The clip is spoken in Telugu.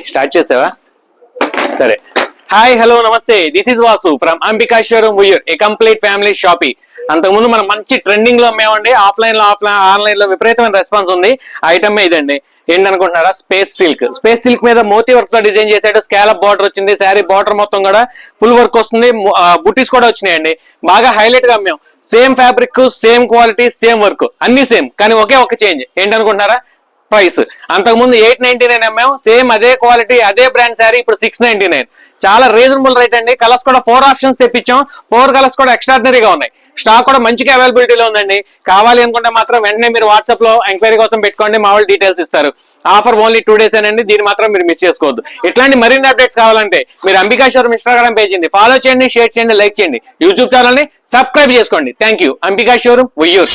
స్టార్ట్ చేసావా? సరే. హాయ్, హలో, నమస్తే. This is Vasu from Ambika showroom Vuyyuru, A complete family shopping. అంతకుముందు మనం మంచి ట్రెండింగ్ లో అమ్మేమండి. ఆఫ్లైన్ లో ఆన్లైన్ లో విపరీతమైన రెస్పాన్స్ ఉంది. ఐటమ్ ఇదండి. ఏంటనుకుంటున్నారా? Space silk. స్పేస్ సిల్క్ మీద మోతీ వర్క్ తో డిజైన్ చేశాడు. స్కాలప్ బార్డర్ వచ్చింది. శారీ బార్డర్ మొత్తం కూడా ఫుల్ వర్క్ వస్తుంది. బుటీస్ కూడా వచ్చినాయండి. బాగా హైలైట్ గా అమ్మాం. Same fabric, same quality, same work, అన్ని సేమ్, కానీ ఒకే ఒక చేంజ్. ఏంటనుకుంటున్నారా? ప్రైస్. అంతకుముందు 899 అమ్మాం. సేమ్ అదే క్వాలిటీ, అదే బ్రాండ్ శారీ ఇప్పుడు 699. చాలా రీజనబుల్ రేట్ అండి. కలర్స్ కూడా 4 ఆప్షన్స్ తెప్పించాం. 4 కలర్స్ కూడా ఎక్స్ట్రాడినరీగా ఉన్నాయి. స్టాక్ కూడా మంచిగా అవైలబిలిటీలో ఉందండి. కావాలి అనుకుంటే మాత్రం వెంటనే మీరు వాట్సాప్ లో ఎంక్వైరీ కోసం పెట్టుకోండి. మా వాళ్ళు డీటెయిల్స్ ఇస్తారు. ఆఫర్ ఓన్లీ 2 days అండి. దీన్ని మాత్రం మీరు మిస్ చేసుకోవద్దు. ఇట్లాంటి మరిన్ని అప్డేట్స్ కావాలంటే మీరు అంబికా షోరూమ్ ఇన్స్టాగ్రామ్ పేజీని ఫాలో చేయండి, షేర్ చేయండి, లైక్ చేయండి. యూట్యూబ్ ఛానల్ ని సబ్స్క్రైబ్ చేసుకోండి. Thank you. Ambika showroom Vuyyuru.